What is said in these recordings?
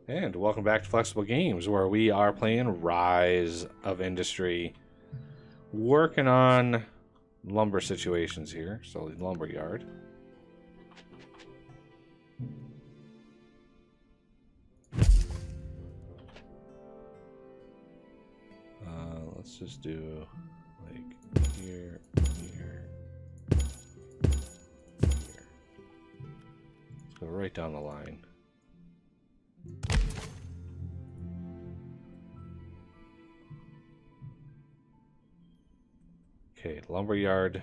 And welcome back to Flexible Games, where we are playing Rise of Industry, working on lumber situations here. So the lumber yard. Let's just do like here, here, here. Let's go right down the line. Okay, lumberyard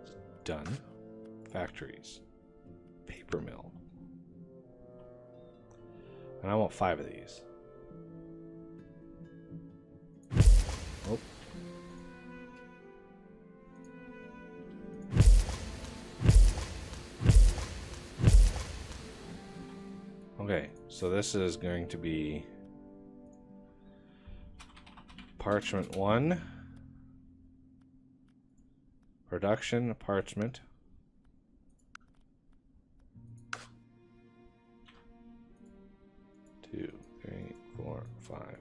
is done. Factories. Paper mill. And I want 5 of these. Oh. Okay, so this is going to be parchment 1, production, parchment, two, 3, 4, 5.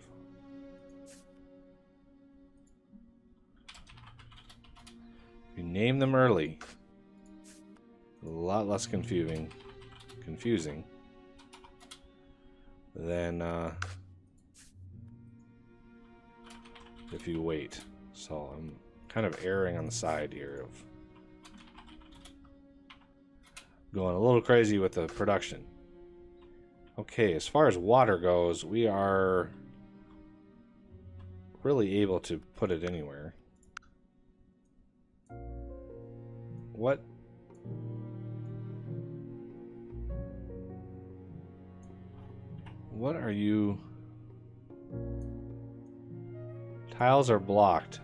If you name them early, a lot less confusing than if you wait. So I'm kind of erring on the side here of going a little crazy with the production. Okay, as far as water goes, we are really able to put it anywhere. What? What are you? Tiles are blocked.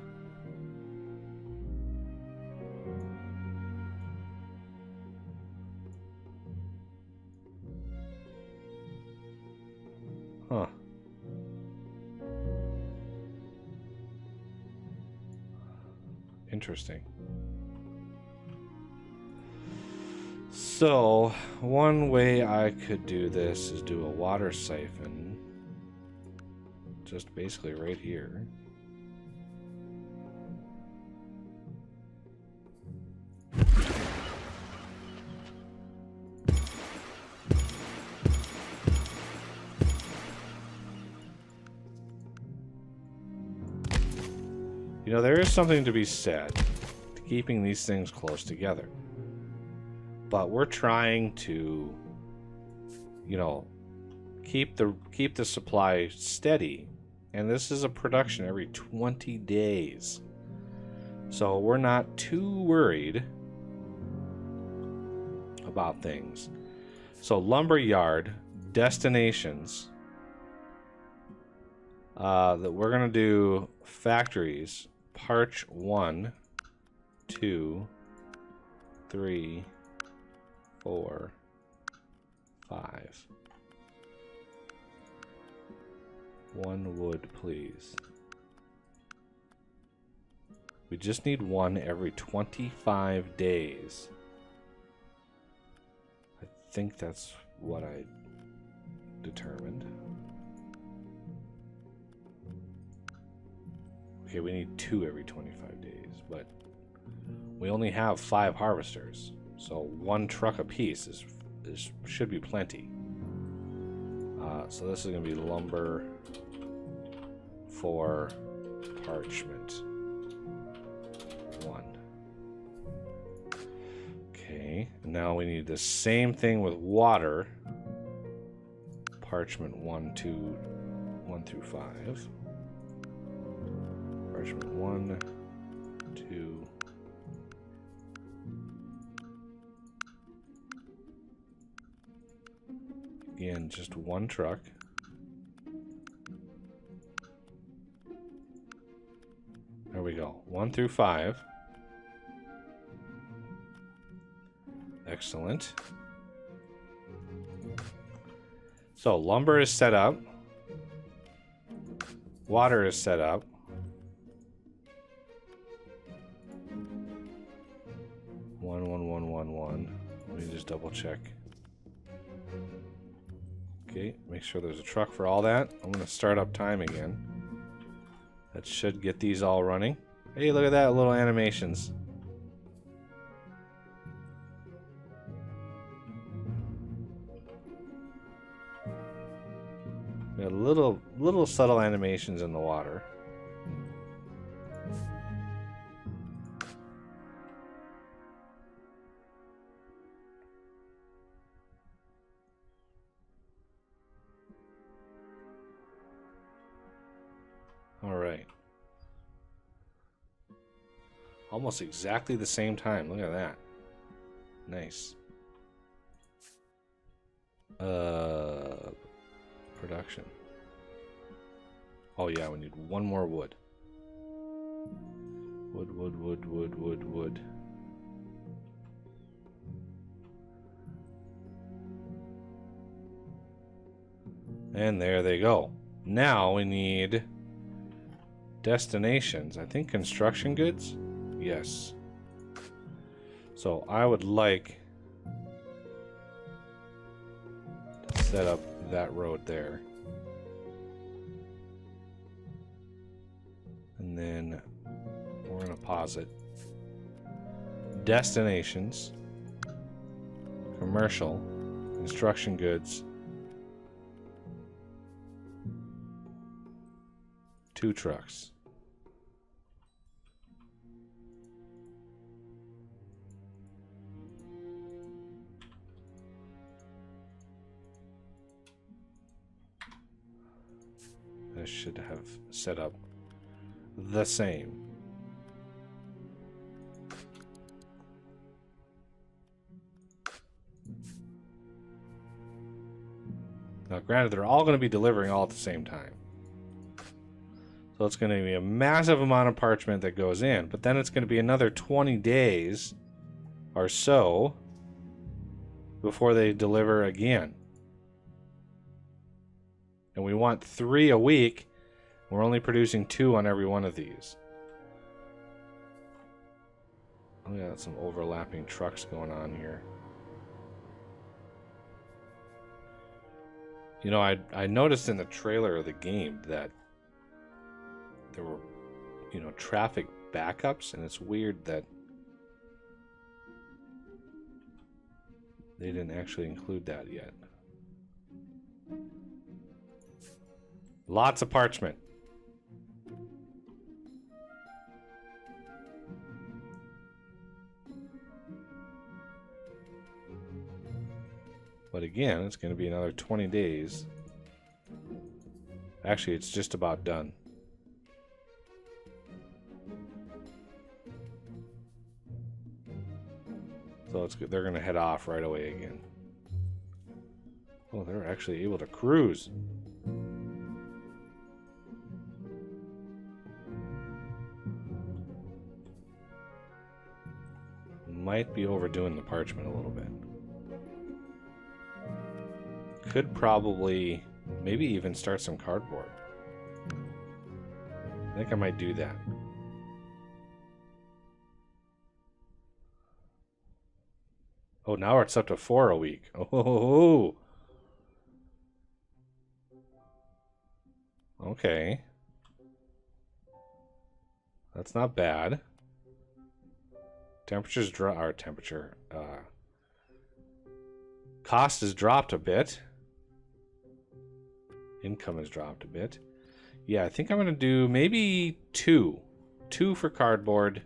Huh. Interesting. So, one way I could do this is do a water siphon. Just basically right here. You know, there is something to be said to keeping these things close together. But we're trying to, you know, keep the supply steady. And this is a production every 20 days. So we're not too worried about things. So lumberyard destinations that we're going to do factories. Parch 1, 2, 3, 4, 5. 1 wood, please. We just need 1 every 25 days. I think that's what I determined. Okay, we need 2 every 25 days, but we only have 5 harvesters, so 1 truck apiece should be plenty. So this is going to be lumber for parchment 1. Okay, now we need the same thing with water. Parchment 1 through 5. Parchment 1, 2. Again, just 1 truck. There we go. 1 through 5. Excellent. So lumber is set up. Water is set up. One. Let me just double check. Okay, make sure there's a truck for all that. I'm going to start up time again. That should get these all running. Hey, look at that, little animations. We got little subtle animations in the water. All right. Almost exactly the same time. Look at that. Nice. Production. Oh yeah, we need one more wood. Wood. And there they go. Now we need destinations. I think construction goods? Yes. So I would like to set up that road there. And then we're going to pause it. Destinations, commercial, construction goods, 2 trucks. I should have set up the same. Now, granted, they're all going to be delivering all at the same time. So it's going to be a massive amount of parchment that goes in, but then it's going to be another 20 days or so before they deliver again. And we want 3 a week. We're only producing 2 on every one of these. Oh, yeah, some overlapping trucks going on here. You know, I noticed in the trailer of the game that there were, you know, traffic backups, and it's weird that they didn't actually include that yet. Lots of parchment. But again, it's going to be another 20 days. Actually, it's just about done. So it's good. They're going to head off right away again. Oh, they're actually able to cruise. Might be overdoing the parchment a little bit. Could probably, maybe even start some cardboard. I think I might do that. Oh, now it's up to 4 a week. Oh, okay. That's not bad. Temperatures drop. Our temperature cost has dropped a bit. Income has dropped a bit. Yeah, I think I'm gonna do maybe 2 for cardboard.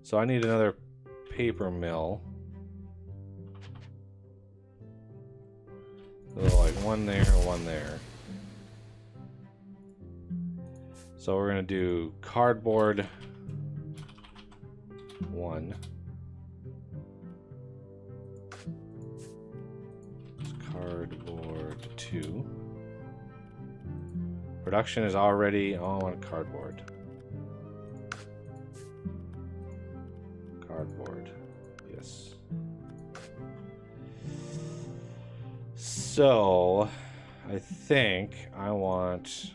So I need another paper mill. So like 1 there, 1 there. So we're gonna do cardboard 1. Cardboard 2. Production is already on cardboard. Cardboard. Yes. So, I think I want...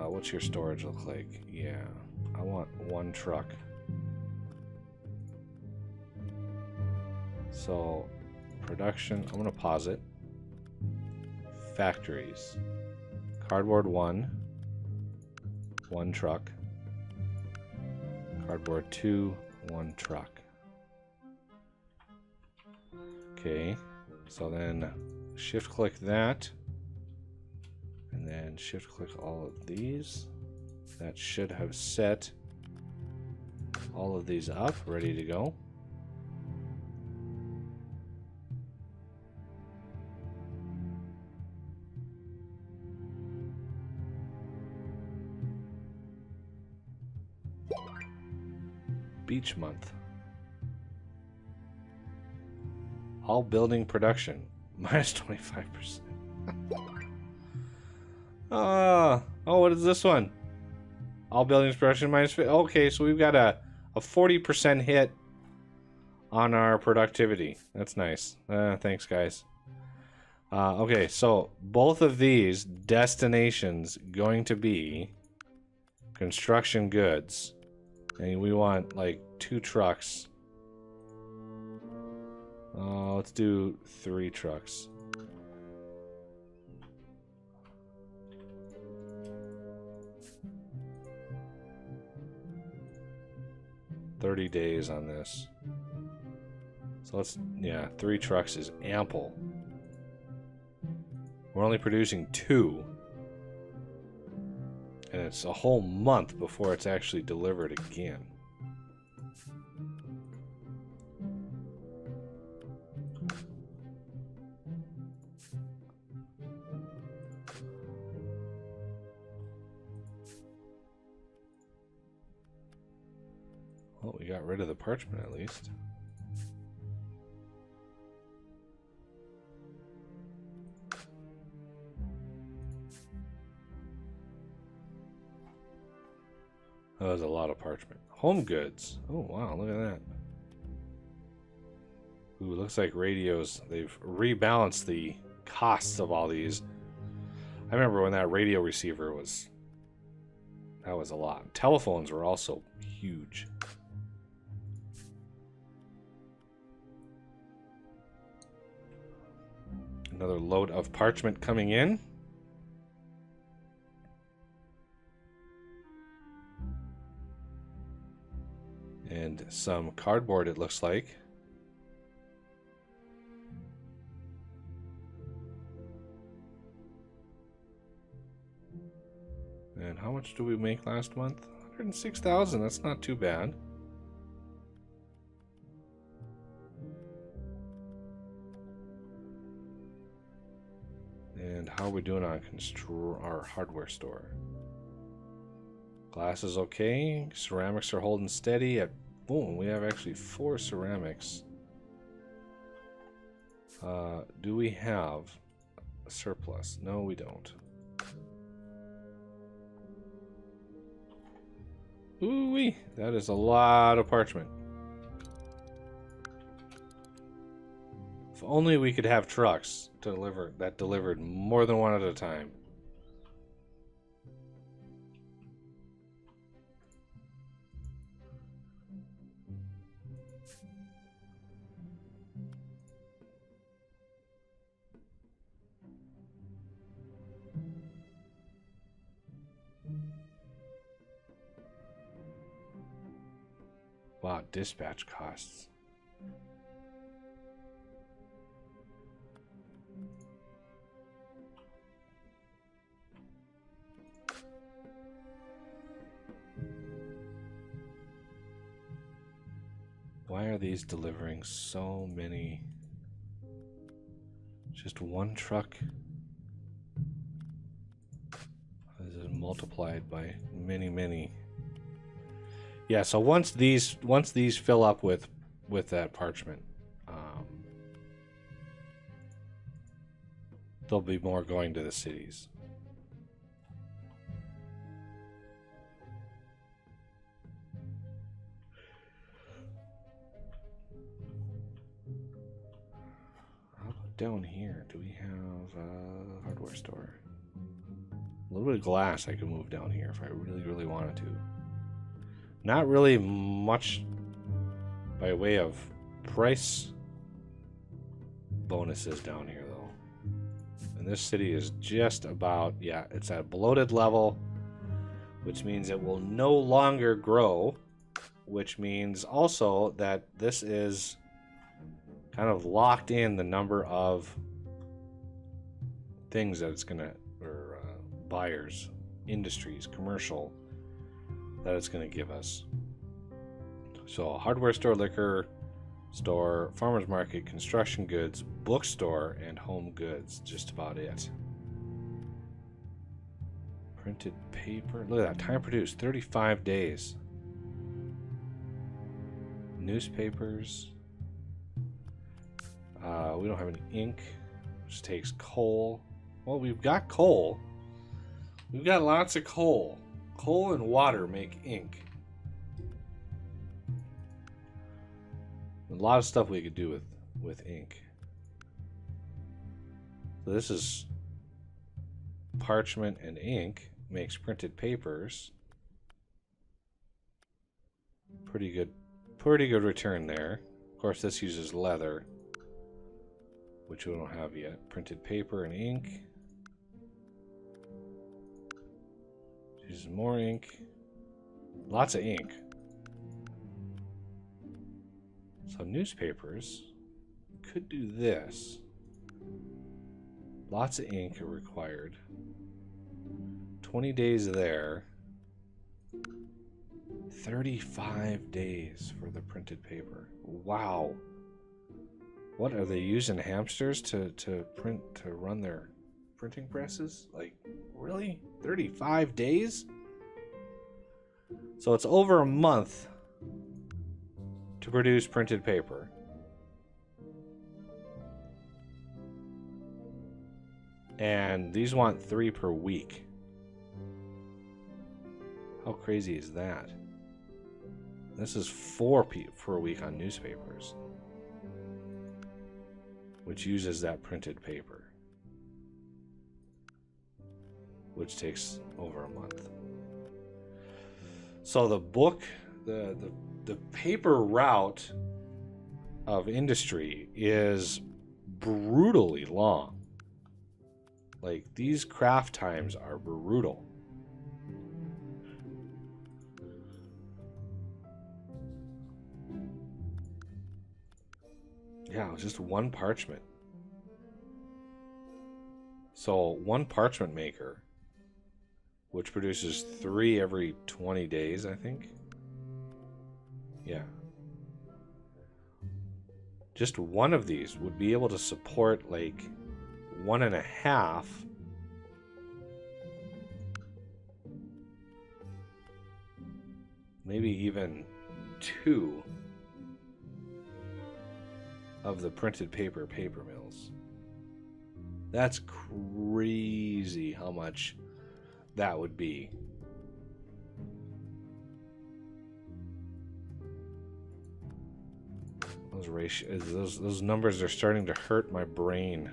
what's your storage look like? Yeah. I want 1 truck. So Production. I'm going to pause it. Factories. Cardboard 1. 1 truck. Cardboard 2. 1 truck. Okay. So then shift click that. And then shift click all of these. That should have set all of these up, ready to go. Beach month. All building production minus 25%. Oh, what is this one? All buildings production minus 50. Okay, so we've got a 40% hit on our productivity. That's nice. Thanks, guys. Okay, so both of these destinations going to be construction goods. And we want like 2 trucks. Let's do 3 trucks. $30 days on this. So let's, yeah, 3 trucks is ample. We're only producing 2. And it's a whole month before it's actually delivered again. Well, we got rid of the parchment at least. That was a lot of parchment. Home goods. Oh, wow, look at that. Ooh, looks like radios. They've rebalanced the costs of all these. I remember when that radio receiver was... That was a lot. Telephones were also huge. Another load of parchment coming in. And some cardboard, it looks like. And how much did we make last month? 106,000. That's not too bad. And how are we doing on our hardware store? Glass is okay. Ceramics are holding steady at... Boom, we have actually 4 ceramics. Do we have a surplus? No, we don't. Ooh-wee, that is a lot of parchment. If only we could have trucks to deliver that delivered more than one at a time. Wow, dispatch costs. Why are these delivering so many? Just one truck. This is multiplied by many, many. Yeah, so once these fill up with that parchment, there'll be more going to the cities. How about down here? Do we have a hardware store? A little bit of glass I could move down here if I really, really wanted to. Not really much by way of price bonuses down here, though. And this city is just about, yeah, it's at a bloated level, which means it will no longer grow, which means also that this is kind of locked in the number of things that it's going to, or buyers, industries, commercial, that it's going to give us. So a hardware store, liquor store, farmer's market, construction goods, bookstore, and home goods. Just about it. Printed paper. Look at that. Time produced 35 days. Newspapers. We don't have any ink, which takes coal. Well, we've got coal. We've got lots of coal. Coal and water make ink. A lot of stuff we could do with ink. So this is parchment and ink. Makes printed papers. Pretty good return there. Of course, this uses leather, which we don't have yet. Printed paper and ink. Uses more ink. Lots of ink. So newspapers could do this. Lots of ink are required. 20 days there. 35 days for the printed paper. Wow. What are they using, hamsters to run their printing presses? Like, really? 35 days? So it's over a month to produce printed paper. And these want 3 per week. How crazy is that? This is 4 per week on newspapers, which uses that printed paper, which takes over a month. So the book, the paper route of industry is brutally long. Like, these craft times are brutal. Yeah, it was just one parchment. So one parchment maker, which produces 3 every 20 days, I think. Yeah. Just one of these would be able to support like 1.5. Maybe even 2 of the printed paper mills. That's crazy how much that would be. Those numbers are starting to hurt my brain.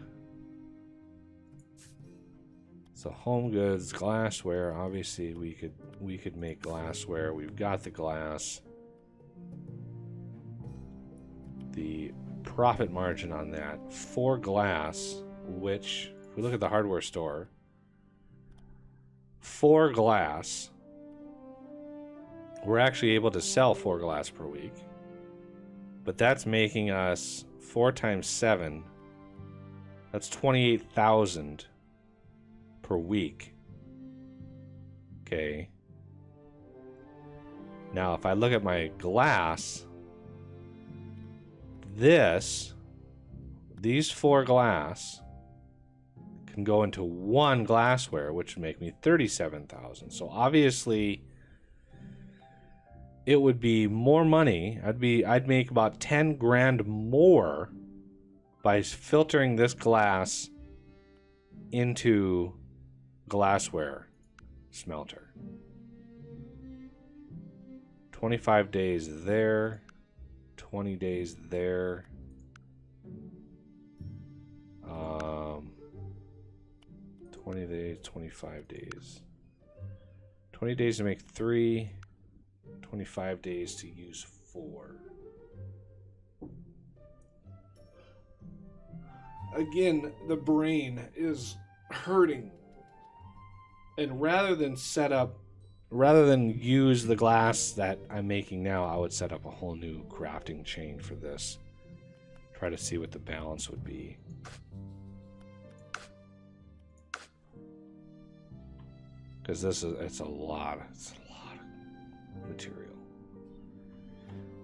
So home goods, glassware, obviously we could make glassware. We've got the glass. The profit margin on that for glass, which if we look at the hardware store, for glass, we're actually able to sell 4 glass per week. But that's making us 4 times 7. That's 28,000 per week. Okay. Now, if I look at my glass, these 4 glass can go into 1 glassware, which would make me 37,000. So obviously, it would be more money. I'd make about 10 grand more by filtering this glass into glassware smelter. 25 days there, 20 days there. 20 days, 25 days. 20 days to make 3. 25 days to use 4. again, the brain is hurting. And rather than use the glass that I'm making now, I would set up a whole new crafting chain for this. Try to see what the balance would be. Because it's a lot of material.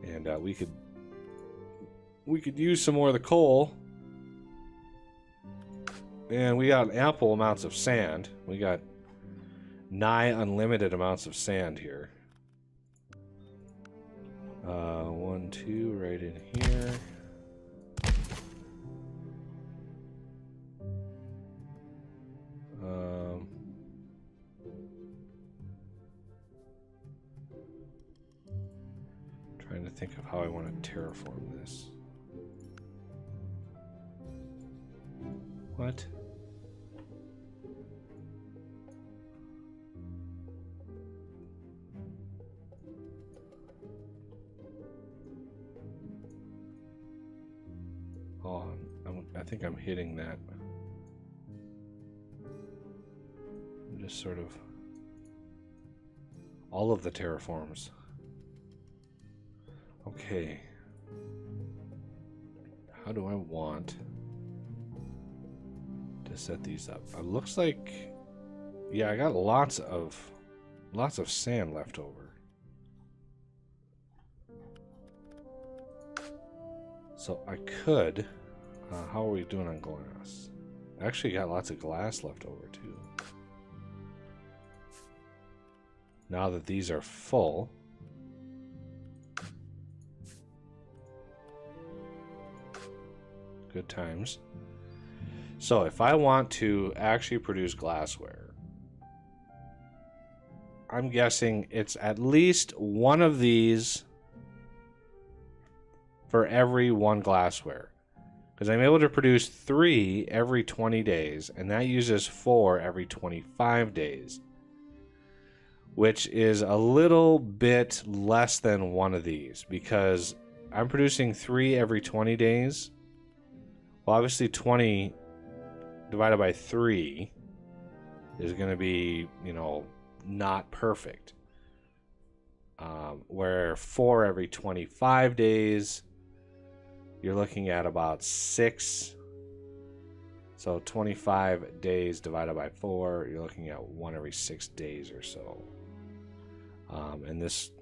And we could use some more of the coal. And we got ample amounts of sand. We got nigh unlimited amounts of sand here. 1, 2 right in here. Trying to think of how I want to terraform this. What? Oh, I think I'm hitting that. I'm just sort of all of the terraforms. Okay. How do I want to set these up? It looks like, yeah, I got lots of sand left over. So I could, how are we doing on glass? I actually got lots of glass left over too. Now that these are full, good times. So if I want to actually produce glassware, I'm guessing it's at least one of these for every one glassware. Because I'm able to produce 3 every 20 days, and that uses 4 every 25 days. Which is a little bit less than one of these, because I'm producing 3 every 20 days. Well, obviously 20 divided by 3 is going to be, you know, not perfect. Where 4 every 25 days, you're looking at about 6. So 25 days divided by 4, you're looking at 1 every 6 days or so. And this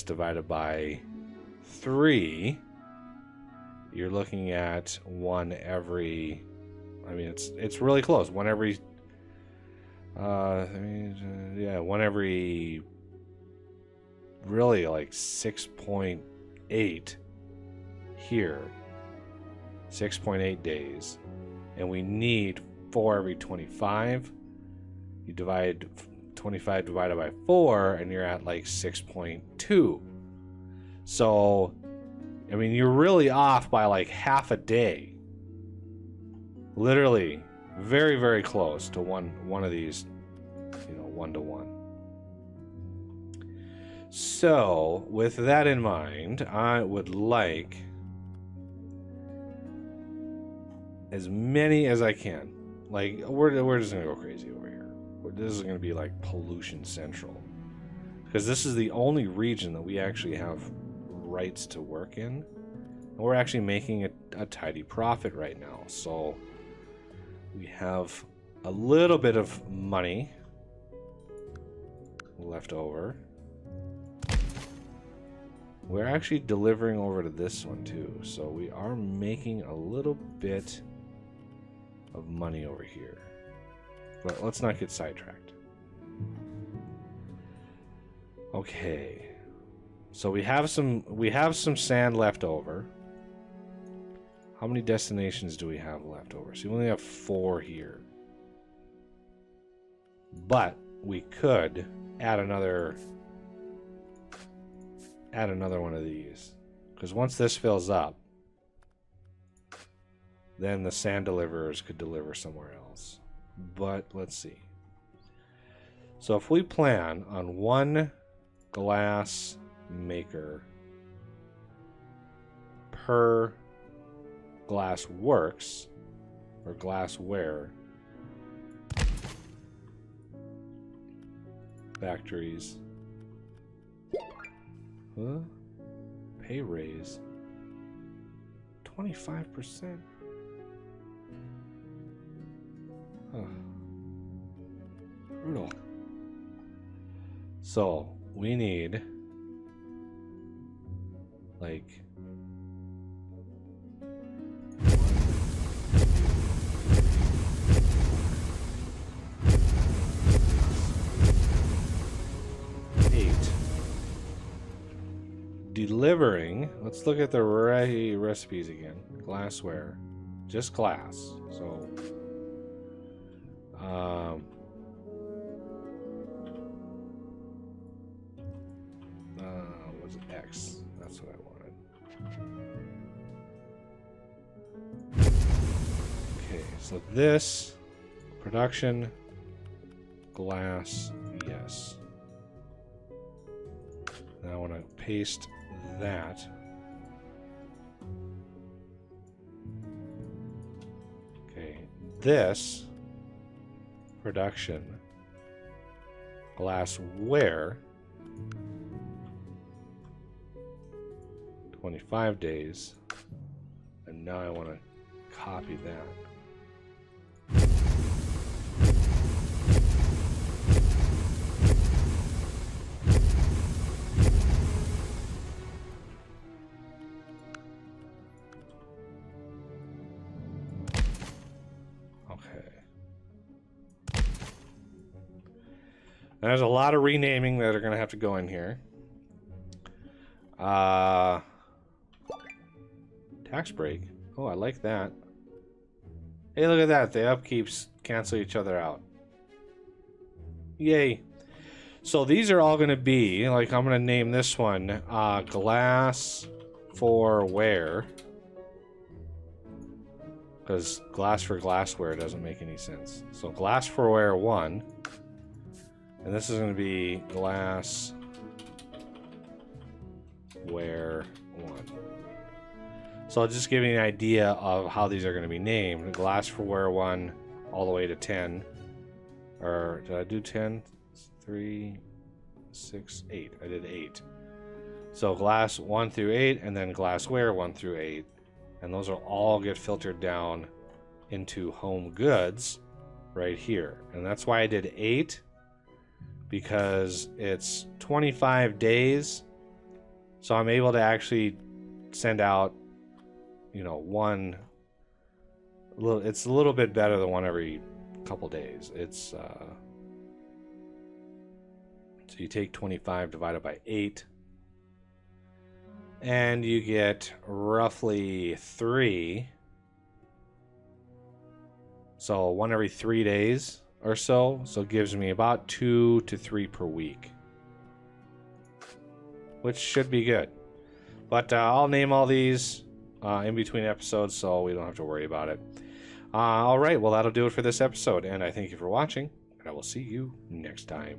divided by 3, you're looking at 1 every, I mean, it's really close. 1 every, yeah, 1 every, really like 6.8 here. 6.8 days. And we need 4 every 25. You divide 25 divided by 4, and you're at like 6.2. So, I mean, you're really off by like half a day. Literally, very, very close to one of these, you know, 1-to-1. So, with that in mind, I would like as many as I can. Like, we're just gonna go crazy over here. This is gonna be like pollution central, because this is the only region that we actually have rights to work in, and we're actually making a tidy profit right now. So we have a little bit of money left over. We're actually delivering over to this one too, so we are making a little bit of money over here. But let's not get sidetracked. Okay. So we have some sand left over. How many destinations do we have left over? So we only have 4 here. But we could add another one of these. Because once this fills up, then the sand deliverers could deliver somewhere else. But let's see. So if we plan on 1 glass maker per glass works, or glassware factories. Huh? Pay raise 25%. Huh. Brutal. So we need like 8. Delivering. Let's look at the recipes again. Glassware, just glass. So was it X? That's what I wanted. Okay, so this production glass, yes. Now I want to paste that. Okay, this production glassware 25 days, and now I want to copy that. There's a lot of renaming that are going to have to go in here. Tax break. Oh, I like that. Hey, look at that. The upkeeps cancel each other out. Yay. So these are all going to be, like, I'm going to name this one glass for wear. Because glass for glassware doesn't make any sense. So glass for wear 1. And this is going to be glassware 1. So I'll just give you an idea of how these are going to be named. Glassware 1 all the way to 10. Or did I do 10? 3, 6, 8. I did 8. So glass 1 through 8, and then glassware 1 through 8. And those will all get filtered down into home goods right here. And that's why I did 8. Because it's 25 days, so I'm able to actually send out, you know, one. It's a little bit better than one every couple days. It's so you take 25 divided by 8, and you get roughly 3. So one every 3 days. Or so it gives me about 2 to 3 per week, which should be good. But I'll name all these in between episodes, so we don't have to worry about it. All right, well, that'll do it for this episode, and I thank you for watching, and I will see you next time.